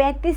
35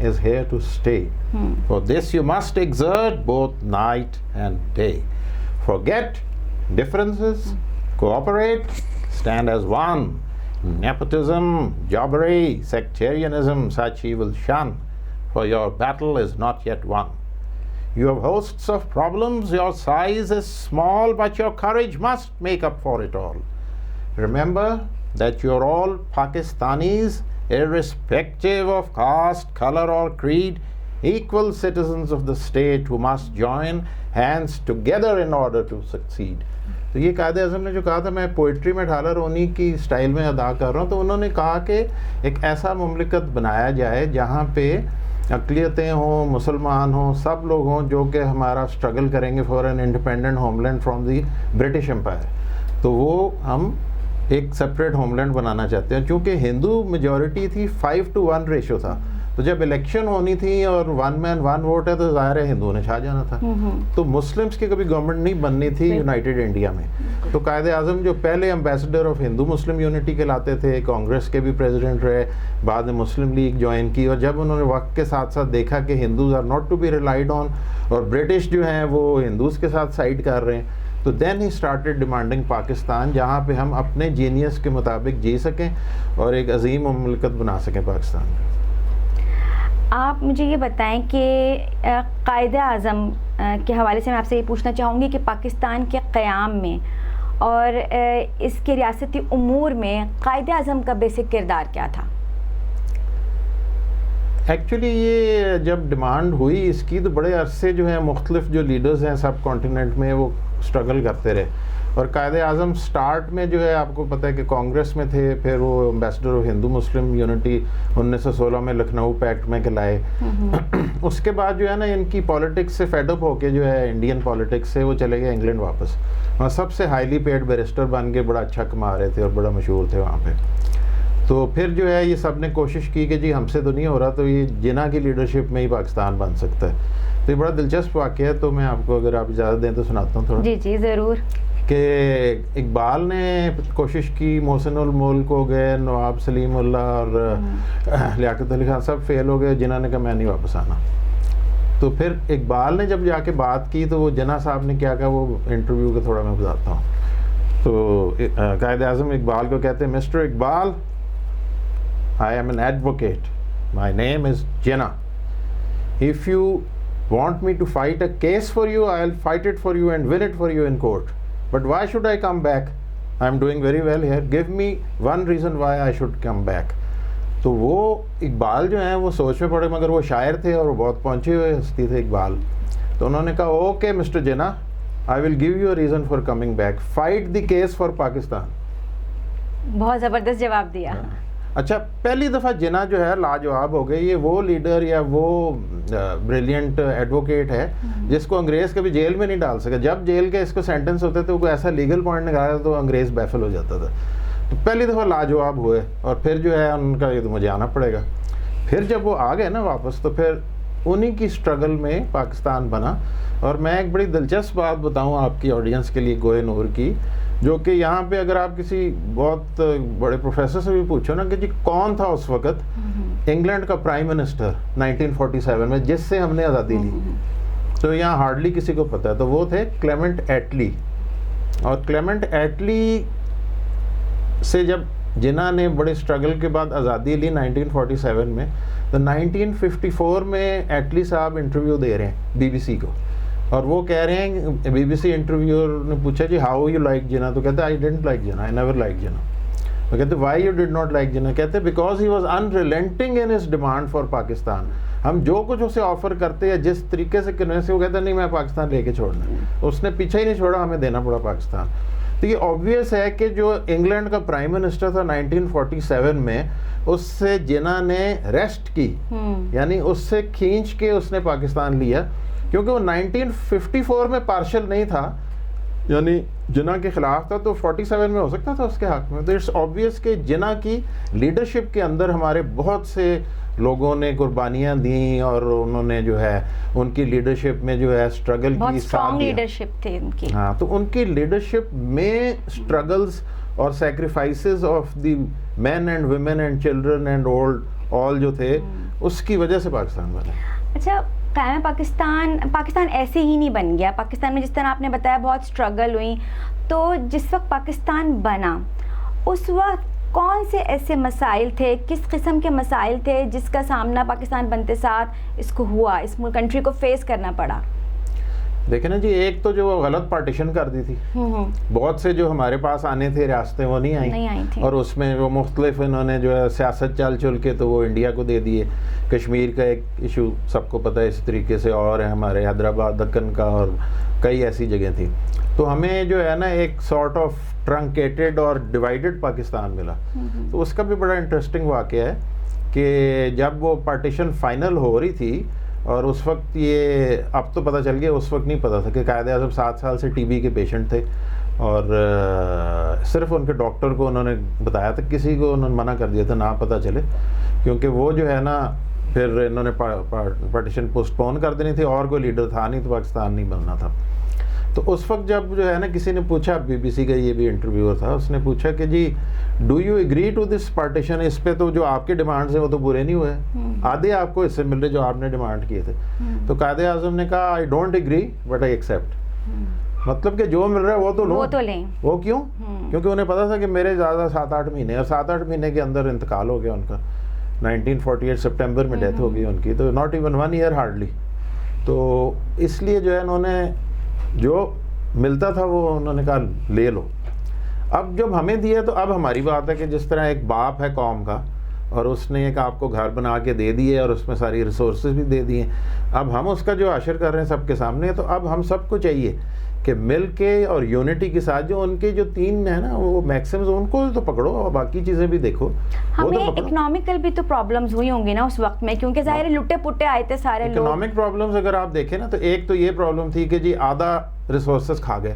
is here to stay. For this you must exert both night and day. Forget differences, cooperate, stand as one. Nepotism, jobbery, sectarianism, such ye will shun, for your battle is not yet won. You have hosts of problems, your size is small, but your courage must make up for it all. Remember that you're all Pakistanis, irrespective of caste, color or creed, equal citizens of the state who must join hands together in order to succeed. تو یہ قائد اعظم نے جو کہا تھا میں poetry میں ڈھالا اور انہی کی سٹائل میں ادا کر رہا ہوں. تو انہوں نے کہا کہ ایک ایسا مملکت بنایا جائے جہاں پہ اقلیتیں ہوں, مسلمان ہوں, سب لوگ ہوں جو کہ ہمارا اسٹرگل کریں گے for an independent homeland from the British empire. تو وہ ہم ایک سپریٹ ہوم لینڈ بنانا چاہتے ہیں. چونکہ ہندو میجورٹی تھی 5:1 ریشو تھا, تو جب الیکشن ہونی تھی اور 1 مین 1 ووٹ ہے تو ظاہر ہے ہندوؤں نے چھا جانا تھا. تو مسلمس کی کبھی گورنمنٹ نہیں بننی تھی یونائٹیڈ انڈیا میں. تو قائد اعظم جو پہلے ambassador of Hindu Muslim unity کہلاتے تھے, کانگریس کے بھی پریزیڈنٹ رہے, بعد میں مسلم لیگ جوائن کی, اور جب انہوں نے وقت کے ساتھ ساتھ دیکھا کہ Hindus are not to be relied on اور برٹش جو ہیں وہ ہندوز کے ساتھ سائڈ کر رہے ہیں, تو دین ہی اسٹارٹیڈ ڈیمانڈنگ پاکستان, جہاں پہ ہم اپنے جینیس کے مطابق جی سکیں اور ایک عظیم مملکت بنا سکیں پاکستان میں. آپ مجھے یہ بتائیں کہ قائد اعظم کے حوالے سے میں آپ سے یہ پوچھنا چاہوں گی کہ پاکستان کے قیام میں اور اس کے ریاستی امور میں قائد اعظم کا بیسک کردار کیا تھا؟ ایکچولی یہ جب ڈیمانڈ ہوئی اس کی تو بڑے عرصے جو ہیں مختلف جو لیڈرز ہیں سب کانٹیننٹ میں وہ اسٹرگل کرتے رہے, اور قائد اعظم سٹارٹ میں جو ہے آپ کو پتہ ہے کہ کانگریس میں تھے, پھر وہ ambassador of Hindu Muslim unity 1916 میں لکھنؤ پیکٹ میں کہلائے. اس کے بعد جو ہے نا ان کی پالیٹکس سے فیڈ اپ ہو کے جو ہے انڈین پالیٹکس سے وہ چلے گئے انگلینڈ واپس, وہاں سب سے ہائیلی پیڈ بیرسٹر بن کے بڑا اچھا کما رہے تھے اور بڑا مشہور تھے وہاں پہ. تو پھر جو ہے یہ سب نے کوشش کی کہ جی ہم سے تو نہیں ہو رہا, تو یہ جناح کی لیڈرشپ میں ہی پاکستان بن سکتا ہے. تو یہ بڑا دلچسپ واقعہ ہے, تو میں آپ کو اگر آپ اجازت دیں تو سناتا ہوں تھوڑا. جی جی ضرور. کہ اقبال نے کوشش کی, محسن الملک ہو گئے, نواب سلیم اللہ اور لیاقت علی خان سب فیل ہو گئے, جناح نے کہا میں نہیں واپس آنا. تو پھر اقبال نے جب جا کے بات کی تو وہ جناح صاحب نے کیا کہا, وہ انٹرویو کا تھوڑا میں بتاتا ہوں. تو قائد اعظم اقبال کو کہتے ہیں, mister Iqbal, I am an advocate. My name is Jinnah. If you want me to fight a case for you, I'll fight it for you and win it for you in court. But why should I come back? I'm doing very well here. Give me one reason why I should come back. تو وہ اقبال جو ہیں وہ سوچ میں پڑے, مگر وہ شاعر تھے اور وہ بہت پہنچے ہوئے ہستی تھے اقبال. تو انہوں نے کہا okay mister Jinnah, I will give you a reason for coming back. Fight the case for Pakistan. بہت زبردست جواب دیا. اچھا, پہلی دفعہ جناح جو ہے لاجواب ہو گئے. یہ وہ لیڈر یا وہ بریلینٹ ایڈوکیٹ ہے جس کو انگریز کبھی جیل میں نہیں ڈال سکے. جب جیل کے اس کو سینٹنس ہوتے تھے, وہ کوئی ایسا لیگل پوائنٹ نکالا تو انگریز بیفل ہو جاتا تھا. تو پہلی دفعہ لاجواب ہوئے, اور پھر جو ہے ان کا یہ تو مجھے آنا پڑے گا. پھر جب وہ آ گئے نا واپس, تو پھر انہی کی اسٹرگل میں پاکستان بنا. اور میں ایک بڑی دلچسپ بات بتاؤں آپ کی آڈینس کے لیے گوہے نور کی, جو کہ یہاں پہ اگر آپ کسی بہت بڑے پروفیسر سے بھی پوچھو نا کہ جی کون تھا اس وقت انگلینڈ کا پرائم منسٹر 1947 میں جس سے ہم نے آزادی لی, تو یہاں ہارڈلی کسی کو پتہ ہے. تو وہ تھے کلیمنٹ ایٹلی. اور کلیمنٹ ایٹلی سے جب جناح نے بڑے اسٹرگل کے بعد آزادی لی 1947 میں, تو 1954 میں ایٹلی صاحب انٹرویو دے رہے ہیں بی بی سی کو, اور وہ کہہ رہے ہیں, بی بی سی انٹرویور نے پوچھا جی ہاؤ یو لائک جناح, تو کہتے I didn't like Jinnah, I never like Jinnah. وہ کہتے why you did not like Jinnah, کہتے because he was unrelenting in his demand for Pakistan. ہم جو کچھ اسے آفر کرتے ہیں جس طریقے سے کنوینس سے, وہ کہتا نہیں میں پاکستان لے کے چھوڑنا ہے. اس نے پیچھے ہی نہیں چھوڑا, ہمیں دینا پڑا پاکستان. تو یہ آبویس ہے کہ جو انگلینڈ کا پرائم منسٹر تھا 1947 میں, اس سے جناح نے ریسٹ کی, یعنی اس سے کھینچ کے اس نے پاکستان لیا, کیونکہ وہ 1954 میں پارشل نہیں تھا, یعنی جناح کے خلاف تھا, تو 47 میں ہو سکتا تھا اس کے حق میں. تو اٹس آبویس کہ جناح کی لیڈرشپ کے اندر ہمارے بہت سے لوگوں نے قربانیاں دیں, اور انہوں نے جو ہے ان کی لیڈرشپ میں جو ہے اسٹرگل کی, بہت اسٹرانگ لیڈرشپ تھی ان کی. ہاں, تو ان کی لیڈرشپ میں اسٹرگلز اور sacrifices of the men and women and children and old all جو تھے, اس کی وجہ سے پاکستان بنا. اچھا, قیام پاکستان ایسے ہی نہیں بن گیا. پاکستان میں جس طرح آپ نے بتایا بہت اسٹرگل ہوئی, تو جس وقت پاکستان بنا اس وقت کون سے ایسے مسائل تھے, کس قسم کے مسائل تھے جس کا سامنا پاکستان بنتے ساتھ اس کو ہوا, اس کنٹری کو فیس کرنا پڑا؟ دیکھیں نا جی, ایک تو جو غلط پارٹیشن کر دی تھی, بہت سے جو ہمارے پاس آنے تھے ریاستیں وہ نہیں آئیں, اور اس میں وہ مختلف انہوں نے جو ہے سیاست چل چل کے تو وہ انڈیا کو دے دیے. کشمیر کا ایک ایشو سب کو پتہ ہے اسی طریقے سے, اور ہے ہمارے حیدرآباد, دکن کا, اور کئی ایسی جگہیں تھیں. تو ہمیں جو ہے نا ایک سارٹ آف ٹرنکیٹڈ اور ڈیوائیڈڈ پاکستان ملا. تو اس کا بھی بڑا انٹرسٹنگ واقعہ ہے کہ جب وہ پارٹیشن فائنل ہو رہی تھی, اور اس وقت یہ اب تو پتہ چل گیا, اس وقت نہیں پتہ تھا کہ قائد اعظم 7 سال سے ٹی بی کے پیشنٹ تھے, اور صرف ان کے ڈاکٹر کو انہوں نے بتایا تھا, کسی کو انہوں نے منع کر دیا تھا نہ پتہ چلے, کیونکہ وہ جو ہے نا پھر انہوں نے پارٹیشن پوسٹ پون کر دینی تھی, اور کوئی لیڈر تھا نہیں تو پاکستان نہیں بننا تھا. تو اس وقت جب جو ہے نا کسی نے پوچھا, بی بی سی کا یہ بھی انٹرویور تھا, اس نے پوچھا کہ جی do you agree to this partition, اس پہ تو جو آپ کے ڈیمانڈز ہیں وہ تو برے نہیں ہوئے, آدھے آپ کو اس سے مل رہے جو آپ نے ڈیمانڈ کیے تھے. تو قائد اعظم نے کہا I don't agree but I accept, مطلب کہ جو مل رہا ہے وہ تو لوں, وہ تو لیں. وہ کیوں؟ کیونکہ انہیں پتا تھا کہ میرے زیادہ 7-8 مہینے, اور 7-8 مہینے کے اندر انتقال ہو گیا ان کا, 1948 سپٹمبر میں ڈیتھ ہو گئی ان کی, تو ناٹ ایون 1 ایئر ہارڈلی. تو اس لیے جو ہے انہوں نے جو ملتا تھا وہ انہوں نے کہا لے لو. اب جب ہمیں دیا تو اب ہماری بات ہے کہ جس طرح ایک باپ ہے قوم کا, اور اس نے ایک آپ کو گھر بنا کے دے دیے اور اس میں ساری ریسورسز بھی دے دیے, اب ہم اس کا جو عشر کر رہے ہیں سب کے سامنے, تو اب ہم سب کو چاہیے کہ مل کے اور یونٹی کے ساتھ جو ان کے جو 3 ہیں نا وہ میکسمز, ان کو تو پکڑو اور باقی چیزیں بھی دیکھو. ہمیں اکنامیکل بھی تو پرابلمز ہوئی ہوں گی نا اس وقت میں, کیونکہ ظاہر ہے لٹے پٹے آئے تھے سارے لوگ. اکنامک پرابلمز اگر آپ دیکھیں نا تو ایک تو یہ پرابلم تھی کہ جی آدھا ریسورسز کھا گئے,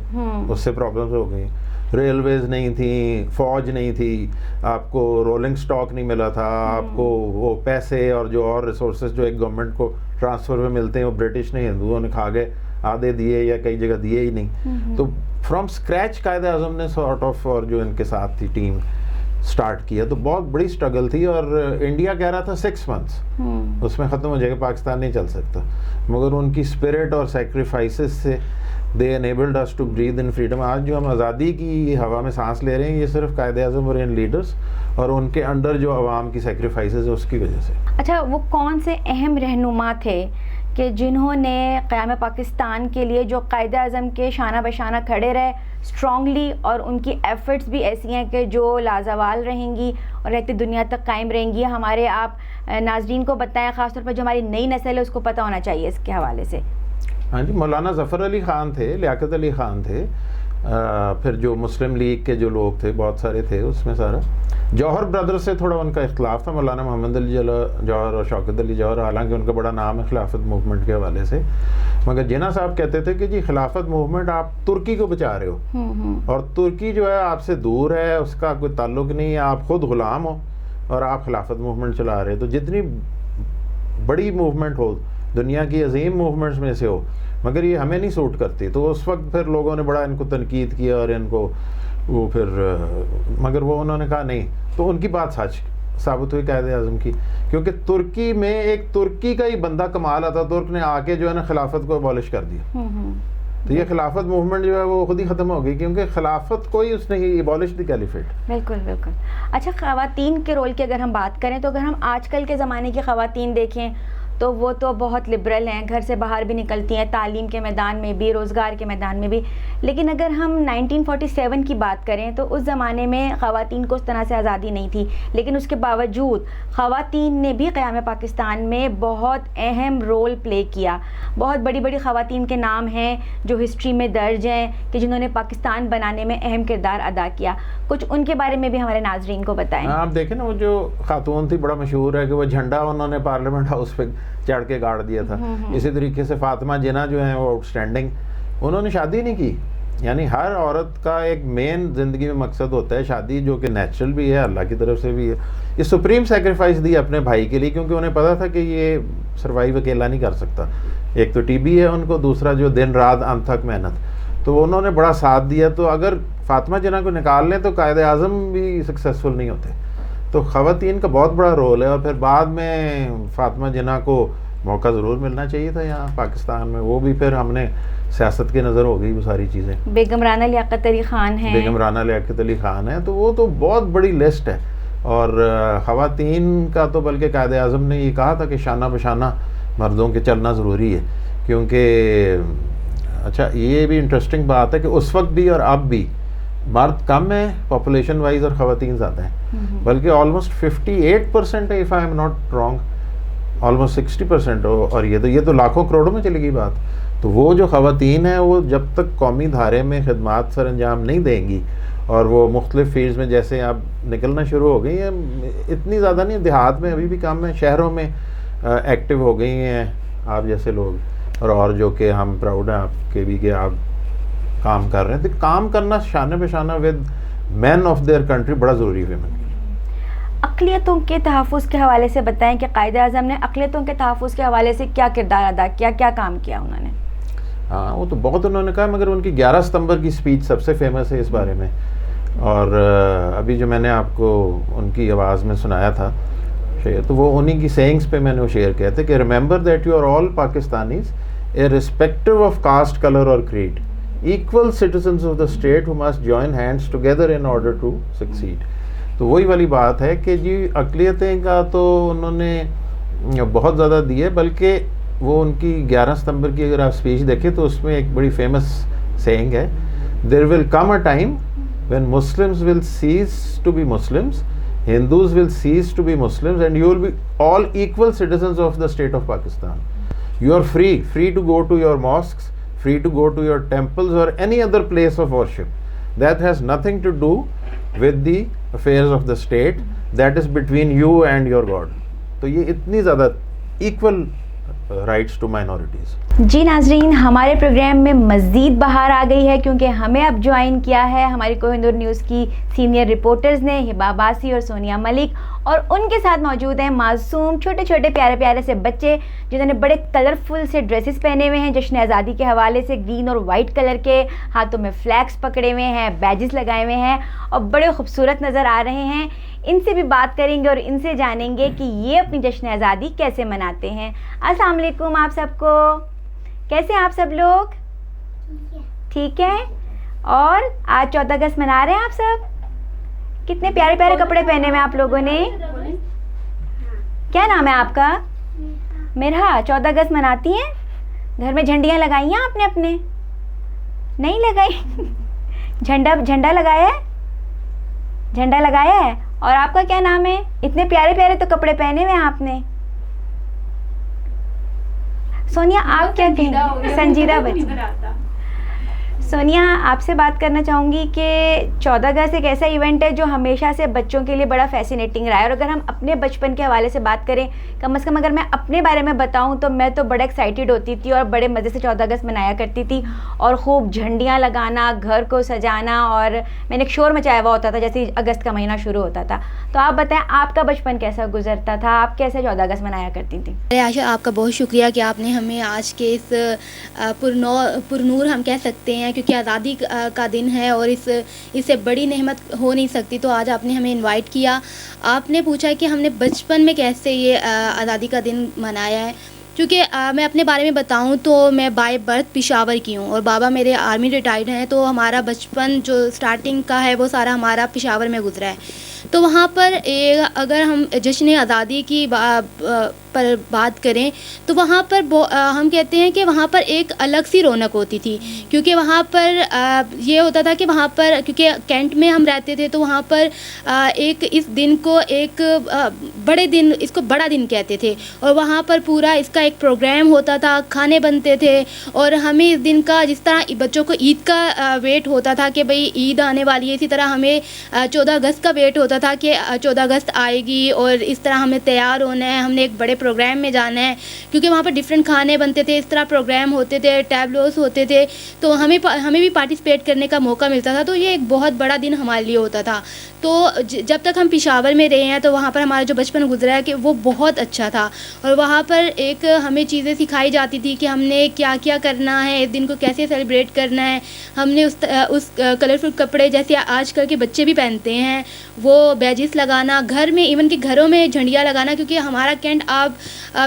اس سے پرابلمز ہو گئی. ریلویز نہیں تھیں, فوج نہیں تھی, آپ کو رولنگ سٹاک نہیں ملا تھا, آپ کو وہ پیسے اور جو اور ریسورسز جو ایک گورنمنٹ کو ٹرانسفر میں ملتے ہیں وہ برٹش نے, ہندوؤں نے کھا گئے, آدھے دیے یا کئی جگہ دیے ہی نہیں. تو فرام اسکریچ قائد اعظم نے سارٹ آف, اور جو ان کے ساتھ تھی ٹیم, سٹارٹ کیا. تو بہت بڑی سٹرگل تھی, اور انڈیا کہہ رہا تھا 6 months اس میں ختم ہو جائے گا, پاکستان نہیں چل سکتا, مگر ان کی اسپرٹ اور سیکریفائسز سے they enabled us to breathe in freedom. آج جو ہم آزادی کی ہوا میں سانس لے رہے ہیں یہ صرف قائد اعظم اور ان لیڈرز اور ان کے انڈر جو عوام کی سیکریفائسز ہیں اس کی وجہ سے. اچھا, وہ کون سے اہم رہنما تھے کہ جنہوں نے قیام پاکستان کے لیے جو قائد اعظم کے شانہ بشانہ کھڑے رہے اسٹرانگلی, اور ان کی ایفرٹس بھی ایسی ہیں کہ جو لازوال رہیں گی اور رہتی دنیا تک قائم رہیں گی؟ ہمارے آپ ناظرین کو بتائیں, خاص طور پر جو ہماری نئی نسل ہے اس کو پتہ ہونا چاہیے اس کے حوالے سے. ہاں جی, مولانا ظفر علی خان تھے, لیاقت علی خان تھے, پھر جو مسلم لیگ کے جو لوگ تھے بہت سارے تھے اس میں سارا. جوہر بردر سے تھوڑا ان کا اختلاف تھا, مولانا محمد علی جوہر اور شوکت علی جوہر, حالانکہ ان کا بڑا نام ہے خلافت موومنٹ کے حوالے سے, مگر جناح صاحب کہتے تھے کہ جی خلافت موومنٹ آپ ترکی کو بچا رہے ہو, اور ترکی جو ہے آپ سے دور ہے, اس کا کوئی تعلق نہیں ہے, آپ خود غلام ہو اور آپ خلافت موومنٹ چلا رہے. تو جتنی بڑی موومنٹ ہو, دنیا کی عظیم موومنٹس میں سے ہو, مگر یہ ہمیں نہیں سوٹ کرتی. تو اس وقت پھر لوگوں نے بڑا ان کو تنقید کیا اور ان کو وہ پھر, مگر وہ انہوں نے کہا نہیں. تو ان کی بات سچ ثابت ہوئی قائد اعظم کی, کیونکہ ترکی میں ایک ترکی کا ہی بندہ کمال آتا ترک نے آ کے جو ہے نا خلافت کو ابالش کر دیا. تو یہ خلافت موومنٹ جو ہے وہ خود ہی ختم ہو گئی, کیونکہ خلافت کو ہی اس نے ابالش دی کیلیفیٹ. بالکل بالکل. اچھا, خواتین کے رول کی اگر ہم بات کریں تو اگر ہم آج کل کے زمانے کی خواتین دیکھیں تو وہ تو بہت لبرل ہیں, گھر سے باہر بھی نکلتی ہیں, تعلیم کے میدان میں بھی, روزگار کے میدان میں بھی. لیکن اگر ہم 1947 کی بات کریں تو اس زمانے میں خواتین کو اس طرح سے آزادی نہیں تھی, لیکن اس کے باوجود خواتین نے بھی قیام پاکستان میں بہت اہم رول پلے کیا. بہت بڑی بڑی خواتین کے نام ہیں جو ہسٹری میں درج ہیں کہ جنہوں نے پاکستان بنانے میں اہم کردار ادا کیا. کچھ ان کے بارے میں بھی ہمارے ناظرین کو بتائیں. آپ دیکھیں نا, وہ جو خاتون تھی بڑا مشہور ہے کہ وہ جھنڈا انہوں نے پارلیمنٹ ہاؤس پہ چڑھ کے گاڑ دیا تھا. اسی طریقے سے فاطمہ جناح جو ہیں وہ آؤٹ اسٹینڈنگ, انہوں نے شادی نہیں کی. یعنی ہر عورت کا ایک مین زندگی میں مقصد ہوتا ہے شادی, جو کہ نیچرل بھی ہے, اللہ کی طرف سے بھی ہے. یہ سپریم سیکریفائس دی اپنے بھائی کے لیے, کیونکہ انہیں پتا تھا کہ یہ سروائیو اکیلا نہیں کر سکتا. ایک تو ٹی بی ہے ان کو, دوسرا جو دن رات انتھک محنت, تو انہوں نے بڑا ساتھ دیا. تو اگر فاطمہ جناح کو نکال لیں تو قائد اعظم بھی سکسیزفل نہیں ہوتے. تو خواتین کا بہت بڑا رول ہے, اور پھر بعد میں فاطمہ جناح کو موقع ضرور ملنا چاہیے تھا یہاں پاکستان میں, وہ بھی پھر ہم نے سیاست کے نظر ہو گئی وہ ساری چیزیں. بیگم رانا لیاقت علی خان ہیں, بیگم رانا لیاقت علی خان ہے, تو وہ تو بہت بڑی لسٹ ہے. اور خواتین کا تو بلکہ قائد اعظم نے یہ کہا تھا کہ شانہ بشانہ مردوں کے چلنا ضروری ہے, کیونکہ اچھا یہ بھی انٹرسٹنگ بات ہے کہ اس وقت بھی اور اب بھی مرد کم ہیں پاپولیشن وائز اور خواتین زیادہ ہیں, بلکہ آلموسٹ 58% ہے, if I am not wrong, almost 60%. اور یہ تو لاکھوں کروڑوں میں چلے گی بات. تو وہ جو خواتین ہیں وہ جب تک قومی دھارے میں خدمات سر انجام نہیں دیں گی, اور وہ مختلف فیلڈز میں جیسے اب نکلنا شروع ہو گئی ہیں, اتنی زیادہ نہیں, دیہات میں ابھی بھی کم ہے, شہروں میں ایکٹیو ہو گئی ہیں آپ جیسے لوگ, اور جو کہ ہم پراؤڈ ہیں آپ کے بھی کہ آپ کام کر رہے ہیں. تو کام کرنا شانہ بہ شانہ with men of their country بڑا ضروری ہے ویمن. اقلیتوں کے تحفظ کے حوالے سے بتائیں کہ قائد اعظم نے اقلیتوں کے تحفظ کے حوالے سے کیا کردار ادا کیا, کیا کام کیا انہوں نے؟ ہاں وہ تو بہت انہوں نے کہا, مگر ان کی 11 ستمبر کی اسپیچ سب سے فیمس ہے اس بارے میں. اور ابھی جو میں نے آپ کو ان کی آواز میں سنایا تھا تو وہ انہی کی سینگس پہ میں نے وہ شیئر کیا تھا کہ remember that you are all Pakistanis irrespective of caste, color or creed, equal citizens of the state who must join hands together in order to succeed. تو وہی والی بات ہے کہ جی اقلیتیں کا تو انہوں نے بہت زیادہ دی ہے, بلکہ وہ ان کی 11 ستمبر کی اگر آپ اسپیچ دیکھیں تو اس میں ایک بڑی فیمس سیئنگ ہے, there will come a time when Muslims will cease to be Muslims, Hindus will cease to be Muslims, and you will be all equal citizens of the state of Pakistan. You are free to go to your mosques, free to go to your temples or any other place of worship. That has nothing to do with the affairs of the state. That is between you and your God. تو یہ اتنی زیادہ equal rights to minorities. جی ناظرین, ہمارے programme میں مزید بہار آ گئی ہے کیونکہ ہمیں اب جوائن کیا ہے ہماری کوہ نور نیوز کی سینئر رپورٹرز نے, ہبا عباسی اور سونیا ملک, اور ان کے ساتھ موجود ہیں معصوم چھوٹے چھوٹے پیارے پیارے سے بچے جنہوں نے بڑے کلرفل سے ڈریسز پہنے ہوئے ہیں جشن آزادی کے حوالے سے, گرین اور وائٹ کلر کے, ہاتھوں میں فلیگس پکڑے ہوئے ہیں, بیجز لگائے ہوئے ہیں اور بڑے خوبصورت نظر آ رہے ہیں. ان سے بھی بات کریں گے اور ان سے جانیں گے کہ یہ اپنی جشن آزادی کیسے مناتے ہیں. السلام علیکم آپ سب کو, کیسے ہیں آپ سب لوگ؟ ٹھیک ہے. اور آج 14 اگست منا رہے ہیں آپ سب؟ کتنے پیارے پیارے کپڑے پہنے ہوئے آپ لوگوں نے. کیا نام ہے آپ کا؟ میرا. 14 اگست مناتی ہیں؟ گھر میں جھنڈیاں لگائی ہیں آپ نے اپنے؟ نہیں لگائی. جھنڈا لگایا ہے؟ جھنڈا لگایا ہے. اور آپ کا کیا نام ہے؟ اتنے پیارے پیارے تو کپڑے پہنے ہوئے ہیں آپ نے. سونیا آپ کیا کہیں؟ سنجیدہ بچی. سونیا آپ سے بات کرنا چاہوں گی کہ 14 اگست ایک ایسا ایونٹ ہے جو ہمیشہ سے بچوں کے لیے بڑا فیسینیٹنگ رہا ہے, اور اگر ہم اپنے بچپن کے حوالے سے بات کریں, کم از کم اگر میں اپنے بارے میں بتاؤں تو میں تو بڑا ایکسائٹیڈ ہوتی تھی اور بڑے مزے سے 14 اگست منایا کرتی تھی, اور خوب جھنڈیاں لگانا, گھر کو سجانا, اور میں نے ایک شور مچایا ہوا ہوتا تھا جیسے اگست کا مہینہ شروع ہوتا تھا. تو آپ بتائیں آپ کا بچپن کیسا گزرتا تھا, آپ کیسے 14 اگست منایا کرتی تھیں؟ عائشہ آپ کا بہت شکریہ کہ آپ نے ہمیں آج کے اس پرنور ہم کہہ سکتے ہیں کیونکہ آزادی کا دن ہے اور اس سے بڑی نعمت ہو نہیں سکتی, تو آج آپ نے ہمیں انوائٹ کیا. آپ نے پوچھا کہ ہم نے بچپن میں کیسے یہ آزادی کا دن منایا ہے. کیونکہ میں اپنے بارے میں بتاؤں تو میں بائی برتھ پشاور کی ہوں اور بابا میرے آرمی ریٹائرڈ ہیں, تو ہمارا بچپن جو اسٹارٹنگ کا ہے وہ سارا ہمارا پشاور میں گزرا ہے. تو وہاں پر اگر ہم جشن آزادی کی پر بات کریں تو وہاں پر ہم کہتے ہیں کہ وہاں پر ایک الگ سی رونق ہوتی تھی, کیونکہ وہاں پر یہ ہوتا تھا کہ وہاں پر کیونکہ کینٹ میں ہم رہتے تھے تو وہاں پر ایک اس دن کو ایک اس کو بڑا دن کہتے تھے, اور وہاں پر پورا اس کا ایک پروگرام ہوتا تھا, کھانے بنتے تھے, اور ہمیں اس دن کا جس طرح بچوں کو عید کا ویٹ ہوتا تھا کہ بھئی عید آنے والی ہے, اسی طرح ہمیں 14 اگست کا ویٹ ہوتا تھا کہ 14 اگست آئے گی اور اس طرح ہمیں تیار ہونا ہے, ہم نے ایک بڑے پروگرام میں جانا ہے, کیونکہ وہاں پر ڈفرینٹ کھانے بنتے تھے, اس طرح پروگرام ہوتے تھے, ٹیبلوز ہوتے تھے, تو ہمیں بھی پارٹیسپیٹ کرنے کا موقع ملتا تھا. تو یہ ایک بہت بڑا دن ہمارے لیے ہوتا تھا. تو جب تک ہم پشاور میں رہے ہیں تو وہاں پر ہمارا جو بچپن گزرا ہے کہ وہ بہت اچھا تھا, اور وہاں پر ایک ہمیں چیزیں سکھائی جاتی تھی کہ ہم نے کیا کیا کرنا ہے, اس دن کو کیسے سیلیبریٹ کرنا ہے. ہم نے اس کلرفل کپڑے جیسے آج کل کے بچے بھی پہنتے ہیں, وہ بیجز لگانا, گھر میں ایون کہ گھروں میں جھنڈیاں لگانا, کیونکہ ہمارا کینٹ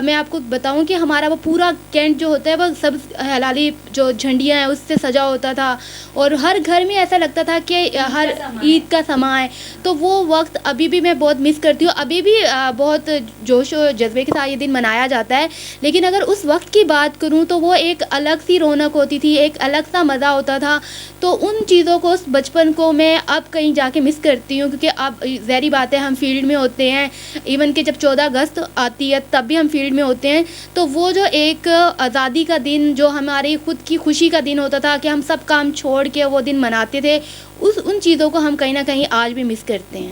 میں آپ کو بتاؤں کہ ہمارا وہ پورا کینٹ جو ہوتا ہے وہ سب ہلالی جو جھنڈیاں ہیں اس سے سجا ہوتا تھا, اور ہر گھر میں ایسا لگتا تھا کہ ہر عید کا سماں ہے. تو وہ وقت ابھی بھی میں بہت مس کرتی ہوں, ابھی بھی بہت جوش و جذبے کے ساتھ یہ دن منایا جاتا ہے. لیکن اگر اس وقت کی بات کروں تو وہ ایک الگ سی رونق ہوتی تھی, ایک الگ سا مزہ ہوتا تھا. تو ان چیزوں کو, اس بچپن کو میں اب کہیں جا کے مس کرتی ہوں, کیونکہ اب ظاہری بات ہے ہم فیلڈ میں ہوتے ہیں, ایون کہ جب 14 اگست آتی ہے تب بھی ہم فیلڈ میں ہوتے ہیں. تو وہ جو ایک آزادی کا دن جو ہماری خود کی خوشی کا دن ہوتا تھا کہ ہم سب کام چھوڑ کے وہ دن مناتے تھے, ان چیزوں کو ہم کہیں نہ کہیں آج بھی مس کرتے ہیں.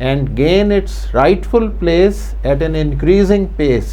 and gain its rightful place at an increasing pace.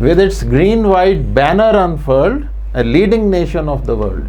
With its green white banner unfurled, a leading nation of the world.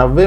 90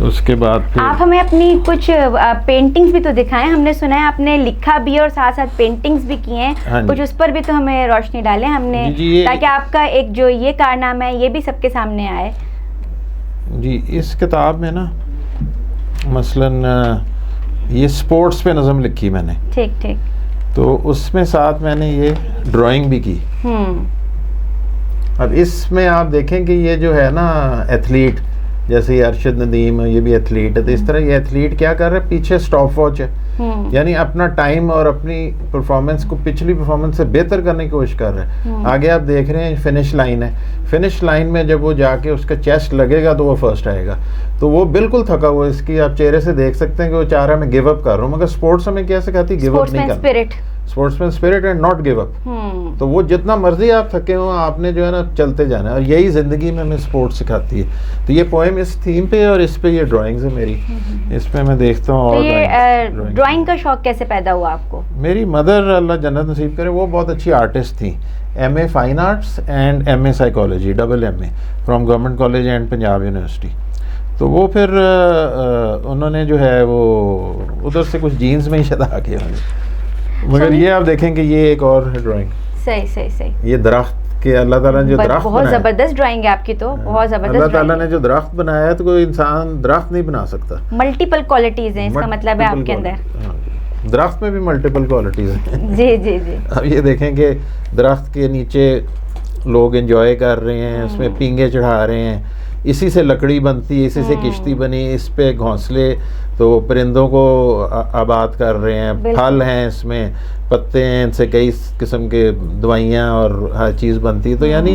اس کے بعد پھر آپ ہمیں اپنی کچھ پینٹنگز بھی تو دکھائیں. ہم نے سنا ہے آپ نے لکھا بھی ہے اور ساتھ ساتھ پینٹنگز بھی کی ہیں. کچھ اس پر بھی تو ہمیں روشنی ڈالیں ہم نے, تاکہ آپ کا ایک جو یہ کارنامہ ہے یہ بھی سب کے سامنے آئے. جی اس کتاب میں نا مثلاً یہ سپورٹس پہ نظم لکھی میں نے. ٹھیک ٹھیک. تو اس میں ساتھ میں نے یہ ڈرائنگ بھی کی. اب اس میں آپ دیکھیں کہ یہ جو ہے نا ایتھلیٹ, جیسے یہ ارشد ندیم یہ بھی ایتھلیٹ ہے, تو اس طرح یہ ایتھلیٹ کیا کر رہا ہے, پیچھے سٹاپ واچ ہے, یعنی اپنا ٹائم اور اپنی پرفارمنس کو پچھلی پرفارمنس سے بہتر کرنے کی کوشش کر رہا ہے. آگے آپ دیکھ رہے ہیں فنش لائن ہے, فنش لائن میں جب وہ جا کے اس کا چیسٹ لگے گا تو وہ فرسٹ آئے گا. تو وہ بالکل تھکا ہوا, اس کی آپ چہرے سے دیکھ سکتے ہیں کہ وہ چاہ رہا ہے میں گیو اپ کر رہا ہوں, مگر اسپورٹس ہمیں کیا سکھاتی ہے, گیو اپ نہیں کرنا. Sportsman spirit and not give up. تو وہ جتنا مرضی آپ تھکے ہوں آپ نے جو ہے نا چلتے جانا ہے, اور یہی زندگی میں ہمیں اسپورٹس سکھاتی ہے. تو یہ پوئم اس تھیم پہ اور اس پہ یہ ڈرائنگز ہے میری, اس پہ میں دیکھتا ہوں. اور یہ ڈرائنگ کا شوق کیسے پیدا ہوا آپ کو؟ میری مدر اللہ جنت نصیب کرے, وہ بہت اچھی آرٹسٹ تھیں, M A fine arts and M A psychology, double M A from government college and Punjab university. تو وہ پھر انہوں نے جو ہے وہ ادھر سے کچھ جینز میں ہی شد آ کے, مگر یہ آپ دیکھیں کہ یہ ایک اور ڈرائنگ. صحیح صحیح صحیح. یہ درخت کے اللہ تعالیٰ نے جو درخت بہت زبردست ڈرائنگ ہے آپ کی, تو بہت زبردست. اللہ تعالیٰ نے جو درخت بنایا ہے تو کوئی انسان درخت نہیں بنا سکتا. ملٹیپل کوالٹیز ہیں اس کا مطلب ہے آپ کے اندر. درخت میں بھی ملٹیپل کوالٹیز ہیں. جی جی جی. اب یہ دیکھیں کہ درخت کے نیچے لوگ انجوائے کر رہے ہیں, اس میں پینگے چڑھا رہے ہیں, اسی سے لکڑی بنتی ہے, اسی سے کشتی بنی, اس پہ گھونسلے تو پرندوں کو آباد کر رہے ہیں, پھل ہیں اس میں, پتے ہیں, ان سے کئی قسم کے دوائیاں اور ہر چیز بنتی ہے. تو یعنی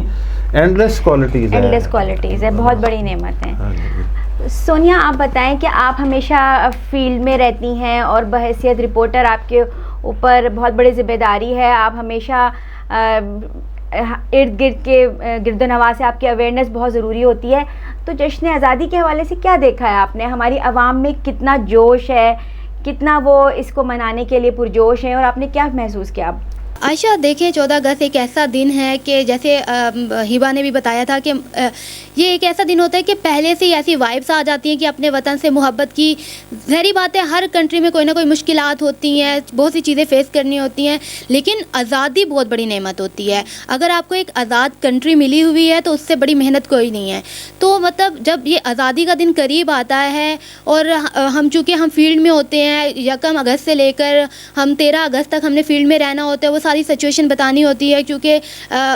اینڈلیس کوالٹیز ہیں, اینڈلیس کوالٹیز ہے, بہت بڑی نعمت ہیں. سونیا آپ بتائیں کہ آپ ہمیشہ فیلڈ میں رہتی ہیں اور بحیثیت رپورٹر آپ کے اوپر بہت بڑی ذمہ داری ہے, آپ ہمیشہ ارد گرد کے گرد و نواح سے آپ کی اویئرنیس بہت ضروری ہوتی ہے. تو جشن آزادی کے حوالے سے کیا دیکھا ہے آپ نے, ہماری عوام میں کتنا جوش ہے, کتنا وہ اس کو منانے کے لیے پرجوش ہیں, اور آپ نے کیا محسوس کیا؟ عائشہ دیکھیں 14 اگست ایک ایسا دن ہے کہ جیسے ہبا نے بھی بتایا تھا کہ یہ ایک ایسا دن ہوتا ہے کہ پہلے سے ہی ایسی وائبس آ جاتی ہیں کہ اپنے وطن سے محبت کی. ظاہری بات ہے ہر کنٹری میں کوئی نہ کوئی مشکلات ہوتی ہیں, بہت سی چیزیں فیس کرنی ہوتی ہیں, لیکن آزادی بہت بڑی نعمت ہوتی ہے. اگر آپ کو ایک آزاد کنٹری ملی ہوئی ہے تو اس سے بڑی محنت کوئی نہیں ہے. تو مطلب جب یہ آزادی کا دن قریب آتا ہے اور ہم چونکہ ہم فیلڈ میں ہوتے ہیں, 1 اگست سے لے کر ہم 13 اگست تک ہم نے فیلڈ میں رہنا ہوتا ہے, وہ ساری سچویشن بتانی ہوتی ہے, کیونکہ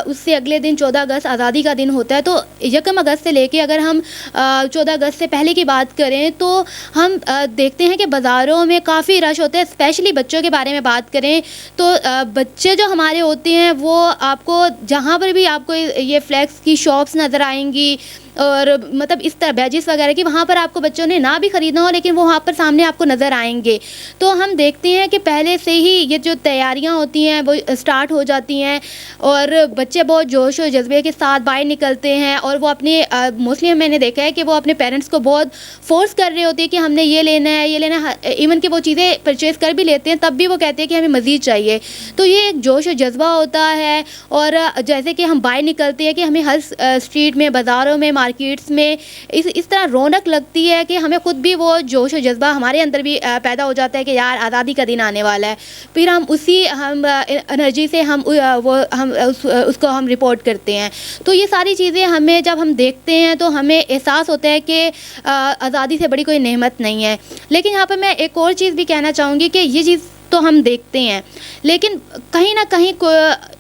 اس سے اگلے دن 14 اگست آزادی کا دن ہوتا ہے. تو 1 اگست سے لے کے اگر ہم 14 اگست سے پہلے کی بات کریں تو ہم دیکھتے ہیں کہ بازاروں میں کافی رش ہوتا ہے. اسپیشلی بچوں کے بارے میں بات کریں تو بچے جو ہمارے ہوتے ہیں وہ آپ کو جہاں پر بھی آپ کو یہ فلیکس کی شاپس نظر آئیں گی, اور مطلب اس طرح بیجز وغیرہ کی, وہاں پر آپ کو بچوں نے نہ بھی خریدنا ہو لیکن وہ وہاں پر سامنے آپ کو نظر آئیں گے. تو ہم دیکھتے ہیں کہ پہلے سے ہی یہ جو تیاریاں ہوتی ہیں وہ اسٹارٹ ہو جاتی ہیں, اور بچے بہت جوش و جذبے کے ساتھ باہر نکلتے ہیں, اور وہ اپنے موسٹلی میں نے دیکھا ہے کہ وہ اپنے پیرنٹس کو بہت فورس کر رہے ہوتے ہیں کہ ہم نے یہ لینا ہے یہ لینا ہے. ایون کہ وہ چیزیں پرچیز کر بھی لیتے ہیں تب بھی وہ کہتے ہیں کہ ہمیں مزید چاہیے. تو یہ ایک جوش و جذبہ ہوتا ہے, اور جیسے کہ ہم باہر نکلتے ہیں کہ ہمیں ہر اسٹریٹ میں, بازاروں میں, مارکیٹس میں اس طرح رونق لگتی ہے کہ ہمیں خود بھی وہ جوش و جذبہ ہمارے اندر بھی پیدا ہو جاتا ہے کہ یار آزادی کا دن آنے والا ہے. پھر ہم اسی انرجی سے ہم اس کو ہم رپورٹ کرتے ہیں. تو یہ ساری چیزیں ہمیں جب ہم دیکھتے ہیں تو ہمیں احساس ہوتا ہے کہ آزادی سے بڑی کوئی نعمت نہیں ہے. لیکن یہاں پہ میں ایک اور چیز بھی کہنا چاہوں گی کہ یہ چیز تو ہم دیکھتے ہیں, لیکن کہیں نہ کہیں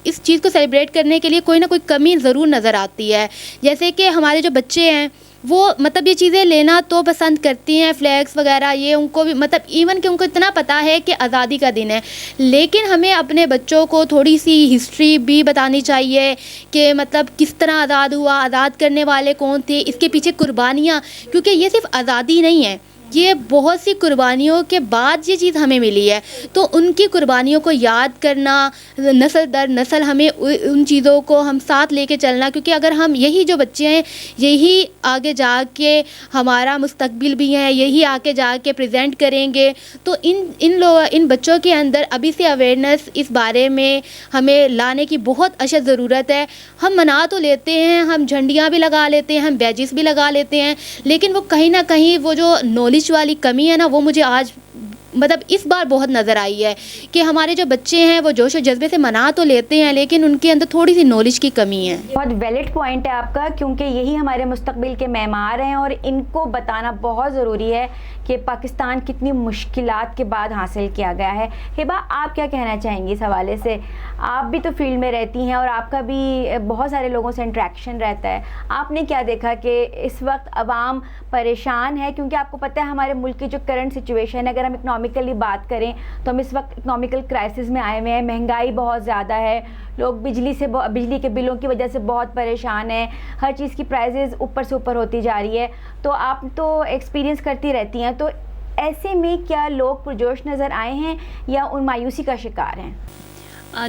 اس چیز کو سیلیبریٹ کرنے کے لیے کوئی نہ کوئی کمی ضرور نظر آتی ہے. جیسے کہ ہمارے جو بچے ہیں وہ مطلب یہ چیزیں لینا تو پسند کرتی ہیں, فلیکس وغیرہ, یہ ان کو بھی مطلب ایون کہ ان کو اتنا پتہ ہے کہ آزادی کا دن ہے, لیکن ہمیں اپنے بچوں کو تھوڑی سی ہسٹری بھی بتانی چاہیے کہ مطلب کس طرح آزاد ہوا, آزاد کرنے والے کون تھے, اس کے پیچھے قربانیاں, کیونکہ یہ صرف آزادی نہیں ہے, یہ بہت سی قربانیوں کے بعد یہ چیز ہمیں ملی ہے. تو ان کی قربانیوں کو یاد کرنا, نسل در نسل ہمیں ان چیزوں کو ہم ساتھ لے کے چلنا, کیونکہ اگر ہم یہی جو بچے ہیں یہی آگے جا کے ہمارا مستقبل بھی ہیں, یہی آگے جا کے پریزنٹ کریں گے, تو ان بچوں کے اندر ابھی سے اویئرنیس اس بارے میں ہمیں لانے کی بہت اشد ضرورت ہے. ہم منا تو لیتے ہیں, ہم جھنڈیاں بھی لگا لیتے ہیں, ہم بیجز بھی لگا لیتے ہیں, لیکن وہ کہیں نہ کہیں وہ جو نالج والی کمی ہے نا, وہ مجھے آج مطلب اس بار بہت نظر آئی ہے کہ ہمارے جو بچے ہیں وہ جوش و جذبے سے منا تو لیتے ہیں, لیکن ان کے اندر تھوڑی سی نالج کی کمی ہے. بہت ویلڈ پوائنٹ ہے آپ کا, کیونکہ یہی ہمارے مستقبل کے معمار ہیں اور ان کو بتانا بہت ضروری ہے کہ پاکستان کتنی مشکلات کے بعد حاصل کیا گیا ہے. ہبا, آپ کیا کہنا چاہیں گی اس حوالے سے؟ آپ بھی تو فیلڈ میں رہتی ہیں اور آپ کا بھی بہت سارے لوگوں سے انٹریکشن رہتا ہے. آپ نے کیا دیکھا کہ اس وقت عوام پریشان ہے؟ کیونکہ آپ کو پتہ ہے ہمارے ملک کی جو کرنٹ سچویشن ہے, اگر ہم اکنامیکلی بات کریں تو ہم اس وقت اکنامیکل کرائسس میں آئے ہوئے ہیں, مہنگائی بہت زیادہ ہے, لوگ بجلی کے بلوں کی وجہ سے بہت پریشان ہیں, ہر چیز کی پرائزز اوپر سے اوپر ہوتی جا رہی ہے. تو آپ تو ایکسپیرینس کرتی رہتی ہیں, تو ایسے میں کیا لوگ پرجوش نظر آئے ہیں یا ان مایوسی کا شکار ہیں؟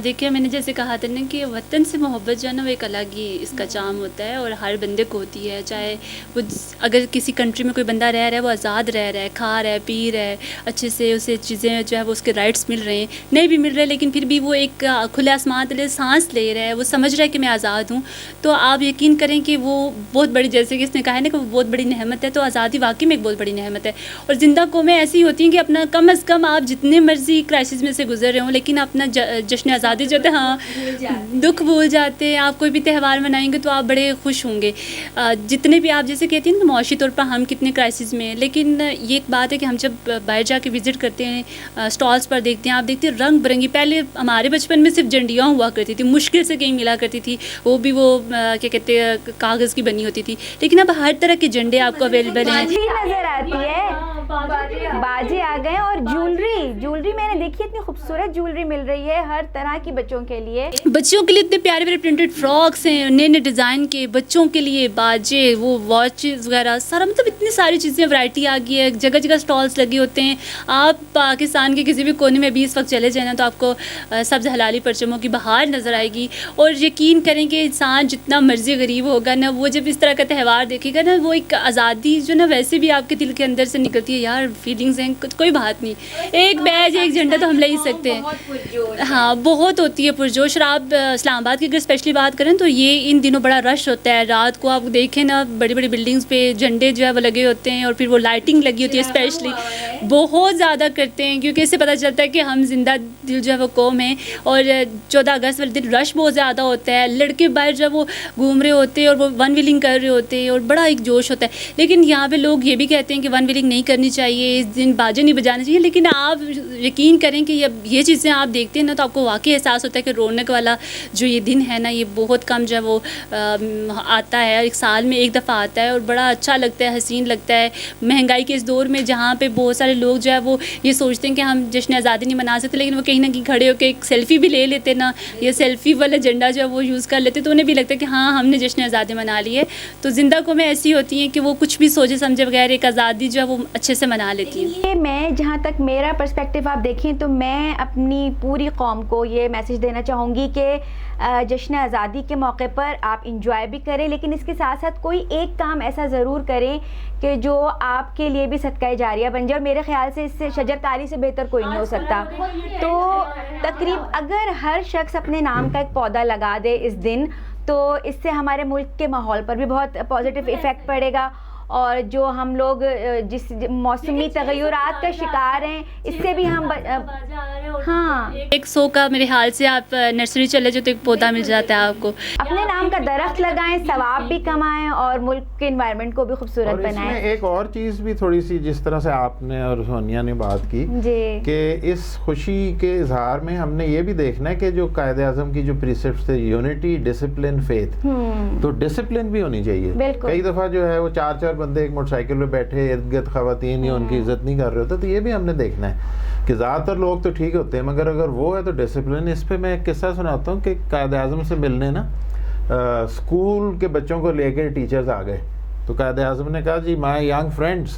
دیکھیے, میں نے جیسے کہا تھا نا کہ وطن سے محبت جو ہے نا وہ ایک الگ ہی اس کا چام ہوتا ہے اور ہر بندے کو ہوتی ہے. چاہے وہ اگر کسی کنٹری میں کوئی بندہ رہ رہا ہے, وہ آزاد رہ رہا ہے, کھا رہا ہے, پی رہا ہے, اچھے سے اسے چیزیں جو ہے وہ اس کے رائٹس مل رہے ہیں, نہیں بھی مل رہے, لیکن پھر بھی وہ ایک کھلے آسمان تلے سانس لے رہا ہے, وہ سمجھ رہا ہے کہ میں آزاد ہوں. تو آپ یقین کریں کہ وہ بہت بڑی, جیسے کہ اس نے کہا ہے نا کہ وہ بہت بڑی نعمت ہے. تو آزادی واقعی میں ایک بہت بڑی نعمت ہے. اور زندہ قومیں ایسی ہوتی ہیں کہ اپنا کم از کم آپ جتنے مرضی کرائسس میں سے گزر رہے ہوں, لیکن اپنا جشن آزادی جو ہے, ہاں دکھ بھول جاتے ہیں. آپ کوئی بھی تہوار منائیں گے تو آپ بڑے خوش ہوں گے. جتنے بھی آپ جیسے کہتے ہیں کہ معاشی طور پر ہم کتنے کرائسس میں ہیں, لیکن یہ ایک بات ہے کہ ہم جب باہر جا کے وزٹ کرتے ہیں, اسٹالس پر دیکھتے ہیں, آپ دیکھتے ہیں رنگ برنگی. پہلے ہمارے بچپن میں صرف جھنڈیاں ہوا کرتی تھی, مشکل سے کہیں ملا کرتی تھی, وہ بھی وہ کیا کہتے ہیں کاغذ کی بنی ہوتی تھی, لیکن اب ہر طرح کے جھنڈے آپ کو اویلیبل ہیں. نظر آتی ہے, باجی آ گئے, اور جولری میں نے دیکھی, اتنی خوبصورت جولری مل رہی ہے ہر طرح کی بچوں کے لیے اتنے پیارے پیارے پرنٹڈ فراکس ہیں, نئے نئے ڈیزائن کے بچوں کے لیے, باجے, وہ واچز وغیرہ سارا, مطلب اتنی ساری چیزیں, ورائٹی آ گئی ہے, جگہ جگہ اسٹالس لگے ہوتے ہیں. آپ پاکستان کے کسی بھی کونے میں بھی اس وقت چلے جائیں نا, تو آپ کو سبز حلالی پرچموں کی بہار نظر آئے گی. اور یقین کریں کہ انسان جتنا مرضی غریب ہوگا نا, وہ جب اس طرح کا تہوار دیکھے گا نا, وہ ایک آزادی جو نا ویسے بھی آپ کے دل کے اندر سے نکلتی ہے. یار فیلنگز ہیں, کوئی بات نہیں, ایک بیج ایک جھنڈا تو ہم لے ہی سکتے ہیں. ہاں بہت ہوتی ہے پرجوش. اور آپ اسلام آباد کی اگر اسپیشلی بات کریں تو یہ ان دنوں بڑا رش ہوتا ہے. رات کو آپ دیکھیں نا, بڑی بڑی بلڈنگس پہ جھنڈے جو ہے وہ لگے ہوتے ہیں, اور پھر وہ لائٹنگ لگی ہوتی ہے, اسپیشلی بہت زیادہ کرتے ہیں, کیونکہ اس سے پتہ چلتا ہے کہ ہم زندہ دل جو ہے وہ قوم ہیں. اور 14 اگست والے دن رش بہت زیادہ ہوتا ہے, لڑکے باہر جو وہ گھوم رہے ہوتے ہیں اور وہ ون ویلنگ کر رہے ہوتے ہیں, اور بڑا ایک جوش ہوتا ہے. لیکن یہاں پہ لوگ یہ بھی کہتے ہیں کہ ون ویلنگ نہیں کرنی چاہیے, اس دن باجے نہیں بجانے چاہیے. لیکن آپ یقین کریں کہ یہ چیزیں آپ دیکھتے ہیں نا, تو آپ کو واقعی احساس ہوتا ہے کہ رونق والا جو یہ دن ہے نا, یہ بہت کم جو ہے وہ آتا ہے, ایک سال میں ایک دفعہ آتا ہے, اور بڑا اچھا لگتا ہے, حسین لگتا ہے. مہنگائی کے اس دور میں جہاں پہ بہت سارے لوگ جو ہے وہ یہ سوچتے ہیں کہ ہم جشن آزادی نہیں منا سکتے, لیکن وہ کہیں نہ کہیں کھڑے ہو کے ایک سیلفی بھی لے لیتے نا, یہ سیلفی والا جھنڈا جو ہے وہ یوز کر لیتے, تو انہیں بھی لگتا ہے کہ ہاں ہم نے جشن آزادی منا لی ہے. تو زندہ قومیں ایسی ہوتی ہیں کہ وہ کچھ بھی سوچے سمجھے بغیر ایک آزادی جو ہے وہ اچھے سے منا لیتی ہیں. یہ میں جہاں تک میرا پرسپیکٹیو آپ دیکھیں تو میں اپنی پوری قوم کو یہ میسج دینا چاہوں گی کہ جشن آزادی کے موقع پر آپ انجوائے بھی کریں, لیکن اس کے ساتھ ساتھ کوئی ایک کام ایسا ضرور کریں کہ جو آپ کے لیے بھی صدقہ جاریہ بن جائے. اور میرے خیال سے اس سے شجرکاری سے بہتر کوئی نہیں ہو سکتا. تو تقریباً اگر ہر شخص اپنے نام کا ایک پودا لگا دے اس دن, تو اس سے ہمارے ملک کے ماحول پر بھی بہت پازیٹیو ایفیکٹ پڑے گا. اور جو ہم لوگ جس موسمی تغیرات کا شکار ہیں, اس سے بھی ہم ہاں 100 کا میرے حال سے آپ نرسری چلے جو تو ایک پودا مل جاتا ہے آپ کو. اپنے نام کا درخت لگائیں, ثواب بھی کمائیں, اور ملک کے انوائرمنٹ کو بھی خوبصورت بنائیں. اور ایک اور چیز بھی تھوڑی سی, جس طرح سے آپ نے اور سونیا نے بات کی کہ اس خوشی کے اظہار میں ہم نے یہ بھی دیکھنا ہے کہ جو قائد اعظم کی جو پریسیپٹس تھے, یونٹی, ڈسپلن, فیتھ, تو ڈسپلن بھی ہونی چاہیے. کئی دفعہ جو ہے وہ 4 بندے ایک موٹر سائیکل پہ بیٹھے, ارد گرد خواتین یا ان کی عزت نہیں کر رہے ہوتے. تو یہ بھی ہم نے دیکھنا ہے کہ زیادہ تر لوگ تو ٹھیک ہوتے ہیں, مگر اگر وہ ہے تو ڈسپلن. اس پہ میں ایک قصہ سناتا ہوں کہ قائد اعظم سے ملنے نا اسکول کے بچوں کو لے کے ٹیچرز آ گئے, تو قائد اعظم نے کہا جی my young friends,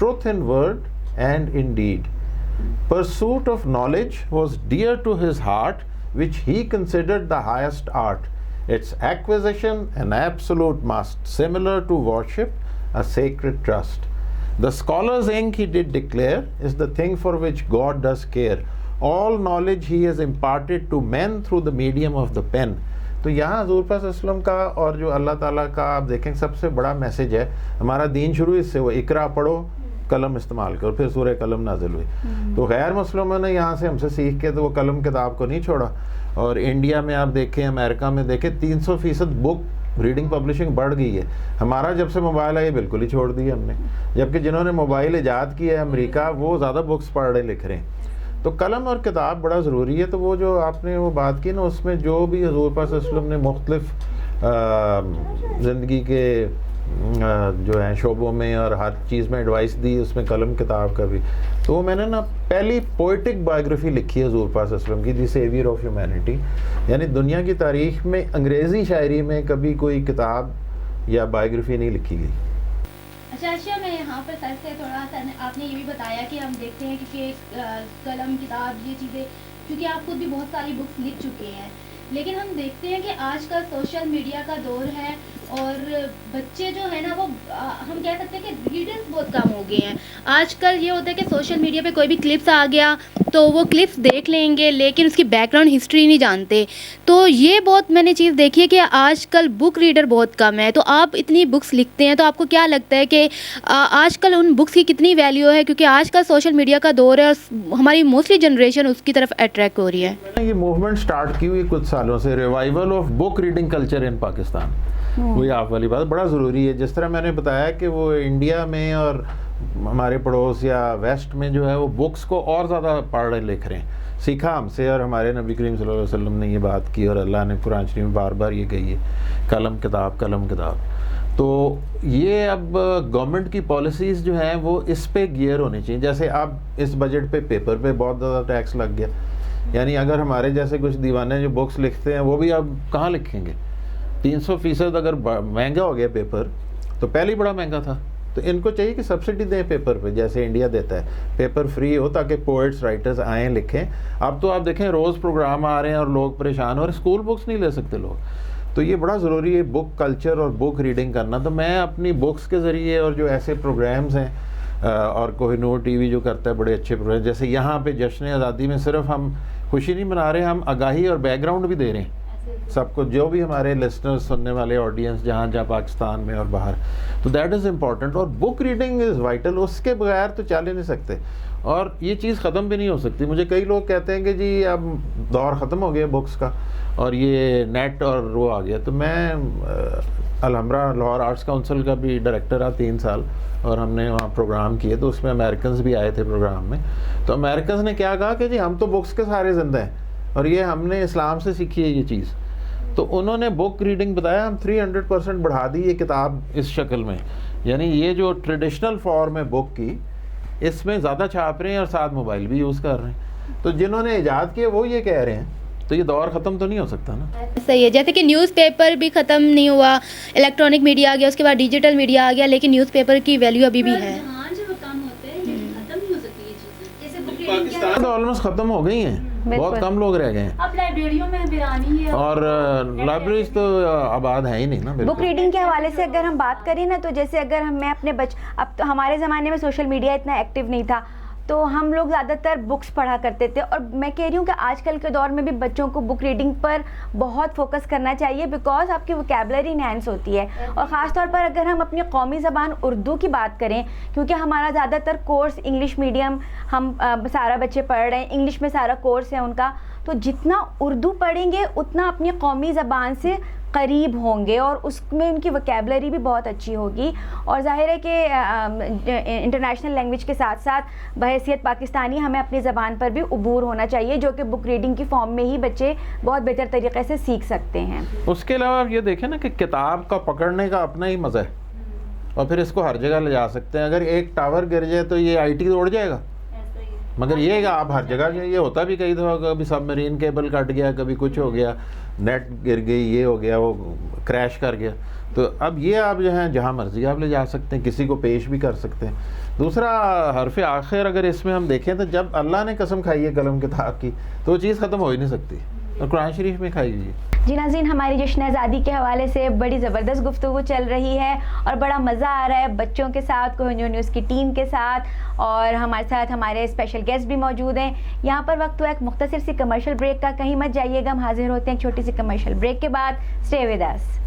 truth in word and in deed. Pursuit of knowledge was dear to his heart, which he considered the highest art. Its acquisition an absolute must, similar to worship, a sacred trust. The scholar's ink, he did declare, is the thing for which God does care. All knowledge he has imparted to men through the medium of the pen. تو یہاں حضور پاک صلی اللہ علیہ وسلم کا اور جو اللہ تعالیٰ کا آپ دیکھیں سب سے بڑا میسج ہے ہمارا دین شروع اس سے وہ اقرا پڑھو قلم استعمال کرو، پھر سورہ قلم نازل ہوئی۔ تو غیر مسلموں نے یہاں سے ہم سے سیکھ کے تو وہ قلم کتاب کو نہیں چھوڑا، اور انڈیا میں آپ دیکھیں، امریکہ میں دیکھیں 300% بک ریڈنگ پبلشنگ بڑھ گئی ہے۔ ہمارا جب سے موبائل آیا بالکل ہی چھوڑ دیا ہم نے، جبکہ جنہوں نے موبائل ایجاد کیا ہے امریکہ، وہ زیادہ بکس پڑھ رہے لکھ رہے ہیں۔ تو قلم اور کتاب بڑا ضروری ہے۔ تو وہ جو آپ نے وہ بات کی نا، اس میں جو بھی حضور پاک صلی اللہ علیہ وسلم نے مختلف زندگی کے جو ہیں شعبوں میں اور ہر چیز میں ایڈوائس دی، اس میں قلم کتاب کا بھی۔ تو وہ میں نے نا پہلی پوئٹک بایوگرافی لکھی ہے حضور پاک صلی اللہ علیہ وسلم کی، دی سیویئر آف ہیومینٹی، یعنی دنیا کی تاریخ میں انگریزی شاعری میں کبھی کوئی کتاب یا بایوگرافی نہیں لکھی گئی۔ اچھا میں یہاں پر سر سے تھوڑا سا، آپ نے یہ بھی بتایا کہ ہم دیکھتے ہیں کہ قلم کتاب یہ چیزیں، کیونکہ آپ خود بھی بہت ساری بکس لکھ چکے ہیں، لیکن ہم دیکھتے ہیں کہ آج کل سوشل میڈیا کا دور ہے اور بچے جو ہے نا وہ ہم کہہ سکتے ہیں کہ ریڈرز بہت کم ہو گئے ہیں۔ آج کل یہ ہوتا ہے کہ سوشل میڈیا پہ کوئی بھی کلپس آ گیا تو وہ کلپس دیکھ لیں گے، لیکن اس کی بیک گراؤنڈ ہسٹری نہیں جانتے۔ تو یہ بہت میں نے چیز دیکھی ہے کہ آج کل بک ریڈر بہت کم ہے۔ تو آپ اتنی بکس لکھتے ہیں، تو آپ کو کیا لگتا ہے کہ آج کل ان بکس کی کتنی ویلیو ہے؟ کیونکہ آج کل سوشل میڈیا کا دور ہے اور ہماری موسٹلی جنریشن اس کی طرف اٹریکٹ ہو رہی ہے۔ یہ موومنٹ سٹارٹ کی ہوئی کچھ سالوں سے، revival of book reading culture in Pakistan, وہی آپ والی بات بڑا ضروری ہے۔ جس طرح میں نے بتایا کہ وہ انڈیا میں اور ہمارے پڑوس یا ویسٹ میں جو ہے وہ بکس کو اور زیادہ پڑھ رہے لکھ رہے ہیں، سیکھا ہم سے، اور ہمارے نبی کریم صلی اللہ علیہ وسلم نے یہ بات کی اور اللہ نے قرآن شریف میں بار بار یہ کہی ہے، قلم کتاب قلم کتاب۔ تو یہ اب گورنمنٹ کی پالیسیز جو ہیں وہ اس پہ گیئر ہونی چاہیے۔ جیسے اب اس بجٹ پہ پیپر پہ بہت زیادہ ٹیکس لگ گیا، یعنی اگر ہمارے جیسے کچھ دیوانے جو بکس لکھتے ہیں وہ بھی اب کہاں لکھیں گے؟ 300% اگر مہنگا ہو گیا پیپر، تو پہلے ہی بڑا مہنگا تھا، تو ان کو چاہیے کہ سبسڈی دیں پیپر پہ، جیسے انڈیا دیتا ہے، پیپر فری ہو تاکہ پوئٹس رائٹرز آئیں لکھیں۔ اب تو آپ دیکھیں روز پروگرام آ رہے ہیں اور لوگ پریشان ہو رہے ہیں، اسکول بکس نہیں لے سکتے لوگ۔ تو یہ بڑا ضروری ہے بک کلچر اور بک ریڈنگ کرنا۔ تو میں اپنی بکس کے ذریعے اور جو ایسے پروگرامز ہیں، اور کوہ نور ٹی وی جو کرتا ہے بڑے اچھے پروگرام، جیسے یہاں پہ جشن آزادی میں صرف ہم خوشی نہیں منا رہے، ہم آگاہی اور بیک گراؤنڈ بھی دے رہے ہیں سب کو، جو بھی ہمارے لسنرز سننے والے آڈینس جہاں جہاں پاکستان میں اور باہر۔ تو دیٹ از امپورٹنٹ، اور بک ریڈنگ از وائٹل، اس کے بغیر تو چل ہی نہیں سکتے، اور یہ چیز ختم بھی نہیں ہو سکتی۔ مجھے کئی لوگ کہتے ہیں کہ جی اب دور ختم ہو گیا بکس کا اور یہ نیٹ اور وہ آ گیا۔ تو میں الحمرہ لاہور آرٹس کونسل کا بھی ڈائریکٹر رہا 3 سال، اور ہم نے وہاں پروگرام کیے، تو اس میں امریکنز بھی آئے تھے پروگرام میں۔ تو امریکنز نے کیا کہا کہ جی ہم تو بکس کے سارے زندہ ہیں، اور یہ ہم نے اسلام سے سیکھی ہے یہ چیز۔ تو انہوں نے بک ریڈنگ بتایا ہم 300% بڑھا دی یہ کتاب اس شکل میں، یعنی یہ جو ٹریڈیشنل فارم ہے بک کی اس میں زیادہ چھاپ رہے ہیں اور ساتھ موبائل بھی یوز کر رہے ہیں. تو جنہوں نے ایجاد کیے وہ یہ کہہ رہے ہیں، تو یہ دور ختم تو نہیں ہو سکتا نا. صحیح ہے، جیسے کہ نیوز پیپر بھی ختم نہیں ہوا، الیکٹرانک میڈیا آ گیا، اس کے بعد ڈیجیٹل میڈیا آ گیا، لیکن نیوز پیپر کی ویلیو ابھی بھی ہے. پاکستان تو آلموسٹ ختم ہو گئی ہیں، بہت کم لوگ رہ گئے ہیں. اب لائبریریوں میں ویرانی ہے اور لائبریریز تو آباد ہے ہی نہیں نا. بک ریڈنگ کے حوالے سے اگر ہم بات کریں نا، تو جیسے اگر میں اپنے اب تو ہمارے زمانے میں سوشل میڈیا اتنا ایکٹیو نہیں تھا، تو ہم لوگ زیادہ تر بکس پڑھا کرتے تھے. اور میں کہہ رہی ہوں کہ آج کل کے دور میں بھی بچوں کو بک ریڈنگ پر بہت فوکس کرنا چاہیے، بیکاز آپ کی ووکیبلری انہینس ہوتی ہے. اور خاص طور پر اگر ہم اپنی قومی زبان اردو کی بات کریں، کیونکہ ہمارا زیادہ تر کورس انگلش میڈیم ہم سارا بچے پڑھ رہے ہیں، انگلش میں سارا کورس ہے ان کا، تو جتنا اردو پڑھیں گے اتنا اپنی قومی زبان سے قریب ہوں گے اور اس میں ان کی وکیبلری بھی بہت اچھی ہوگی. اور ظاہر ہے کہ انٹرنیشنل لینگویج کے ساتھ ساتھ بحیثیت پاکستانی ہمیں اپنی زبان پر بھی عبور ہونا چاہیے، جو کہ بک ریڈنگ کی فارم میں ہی بچے بہت بہتر طریقے سے سیکھ سکتے ہیں. اس کے علاوہ آپ یہ دیکھیں نا کہ کتاب کا پکڑنے کا اپنا ہی مزہ ہے، اور پھر اس کو ہر جگہ لے جا سکتے ہیں. اگر ایک ٹاور گر جائے تو یہ آئی ٹی اڑ جائے گا، مگر یہ کہ آپ ہر جگہ یہ ہوتا بھی کئی دفعہ، کبھی سب مرین کیبل کٹ گیا، کبھی کچھ ہو گیا، نیٹ گر گئی، یہ ہو گیا، وہ کریش کر گیا. تو اب یہ آپ جو ہیں جہاں مرضی آپ لے جا سکتے ہیں، کسی کو پیش بھی کر سکتے ہیں. دوسرا حرف آخر اگر اس میں ہم دیکھیں تو جب اللہ نے قسم کھائی ہے قلم کتاب کی تو وہ چیز ختم ہو ہی نہیں سکتی، اور قرآن شریف میں کھائی ہوئی. جی ناظرین، ہماری جشن آزادی کے حوالے سے بڑی زبردست گفتگو چل رہی ہے اور بڑا مزہ آ رہا ہے بچوں کے ساتھ، کوہ نور نیوز کی ٹیم کے ساتھ، اور ہمارے ساتھ ہمارے اسپیشل گیسٹ بھی موجود ہیں. یہاں پر وقت ہوا ایک مختصر سی کمرشل بریک کا، کہیں مت جائیے گا، ہم حاضر ہوتے ہیں ایک چھوٹی سی کمرشل بریک کے بعد. Stay with us.